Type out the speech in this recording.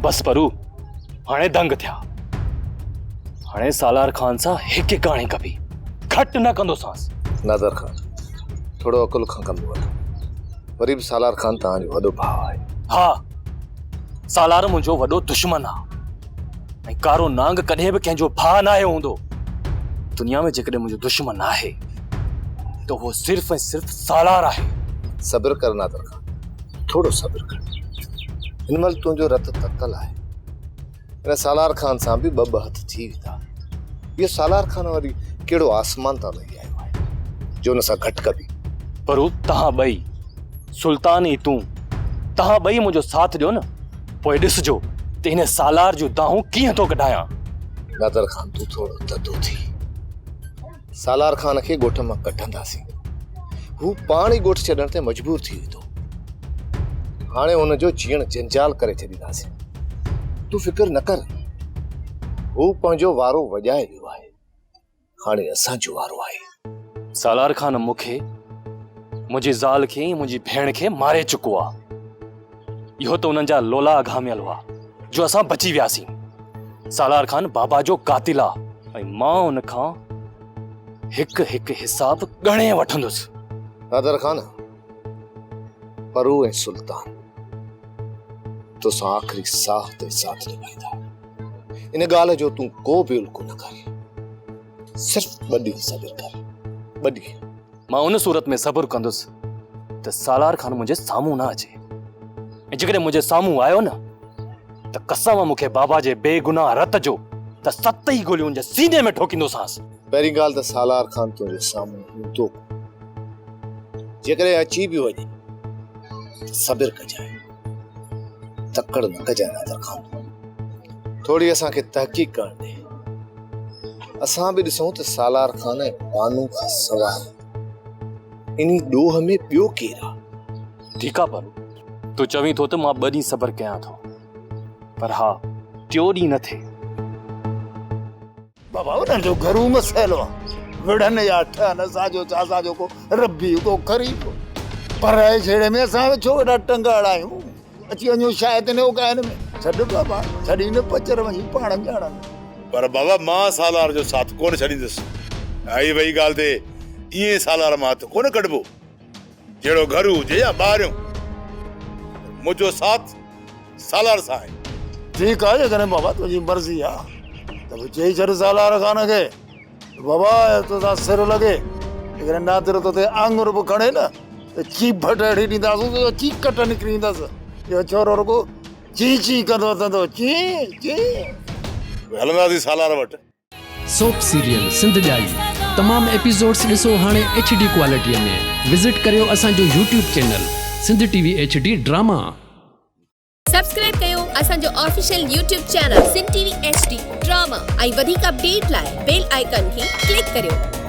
बस परू हाणे दंग थिया। हाणे सालार खान सा हिक कहाणी कभी घट न कंदो सांस। नादर खान थोड़ो अकुल खां कम वठो। वरी भी सालार खान तव्हांजो वॾो भाउ आहे। हाँ, सालार मुंहिंजो वॾो दुश्मन आहे। कारो नांग कॾहिं बि कंहिंजो भाउ न आयो हूंदो। दुनिया में जेकॾहिं मुंहिंजो दुश्मन आहे तो वो सिर्फ ऐं सिर्फ सालार आहे। सब्र कर नादर खान, थोड़ो सब्र कर। हिनमल तुंहिंजो रत ततल आहे। हिन सालार खान सां बि ॿ हथ थी वेंदा। इहो सालार खान वरी कहिड़ो आसमान तां लही आयो आहे जो हुन सां घटि कबी। पर तव्हां ॿई सुल्तान ई तूं तव्हां ॿई मुंहिंजो साथ ॾियो न, पोइ ॾिसजो त हिन सालार जूं दाहूं कीअं थो कढायां। नादर खान तूं थोड़ो ततो थी। सालार खान खे ॻोठ मां कढंदासीं। हू पाण ई ॻोठ छॾण ते मजबूर थी वेंदो। हाणे हुनजो जीअण जंजाल करे छॾींदासीं। तूं फिक्र न कर। हू पंहिंजो वारो वॼाए वियो आहे। हाणे असांजो वारो आहे। सालार खान मूंखे, मुंहिंजी ज़ाल खे ऐं मुंहिंजी भेण खे मारे चुको आहे। इहो त उन्हनि जा लोला अघामियल हुआ जो असां बची वियासीं। सालार खान बाबा जो कातिल आहे ऐं मां उन खां हिकु हिकु हिसाब ॻणे वठंदुसि। नादर खान, परू ऐं सुल्तान तोसां आख़िरी साह ताईं साथ निभाईंदा। इन ॻाल्हि जो तूं को बि उल्को न कर। सिर्फ ॿ ॾींहं सब्र कर। ॿ ॾींहं मां उन सूरत में सब्र कंदुसि त सालार खान मुंहिंजे साम्हूं न अचे। ऐं जेकॾहिं मुंहिंजे साम्हूं आयो न त कसम मूंखे बाबा जे बेगुनाह रत जो त 7 गोलियूं जे सीने में ठोकींदोसांसि। पहिरीं ॻाल्हि त सालार खान तुंहिंजे साम्हूं हूंदो। जेकॾहिं अची बि वञे त सब्र कजांइ, तकड़ न कजांइ। नादर खान थोड़ी असांखे तहक़ीक़ करण ॾे। असां बि ॾिसूं त सालार खान ऐं बानू खां सवाइ इन ॾोह में ॿियो केरु आहे। ठीकु आहे परू, तूं चवीं थो त मां 2 ॾींहं सब्र कयां थो, पर हा 3 ॾींहं न थिए। बाबा उन्हनि जो घरू मसइलो आहे। विढ़नि या ठहनि असांजो असांजो को रबी को ग़रीब पर छेड़े में असां छो एॾा टंगा अड़ायूं। अची वञूं शायदि इन गायन में। छॾ बाबा, छॾी न पचर वञी पाण ॼाणनि। पर बाबा मां सालार जो साथ कोन छॾींदुसि। आई वई ॻाल्हि ते इहे सालार मां हथ कोन कढिबो। जहिड़ो घर हुजे या ॿाहिरियों, मुंहिंजो साथ सालार सां आहे। ठीकु आहे, जेकॾहिं बाबा तुंहिंजी मर्ज़ी आहे त पोइ चई छॾ सालार खान खे बाबा तोसां सिर लॻे। जेकॾहिं नादिर तोते आङुर बि खणे न त चीप अहिड़ी ॾींदासीं त चीकट निकिरी ईंदसि। इहो छोरो रुगो ची ची कंदो अथंदो, ची ची। हलंदासीं सालार वटि। सोप सीरियल सिंध ॼाई तमाम एपिसोड्स ॾिसो हाणे HD क्वालिटीअ में। विज़िट करियो असांजो YouTube channel Sindh TV HD drama. Subscribe कयो असांजो official YouTube channel Sindh TV HD drama ऐं वधीक अपडेट लाइ बेल आइकन खे क्लिक करियो।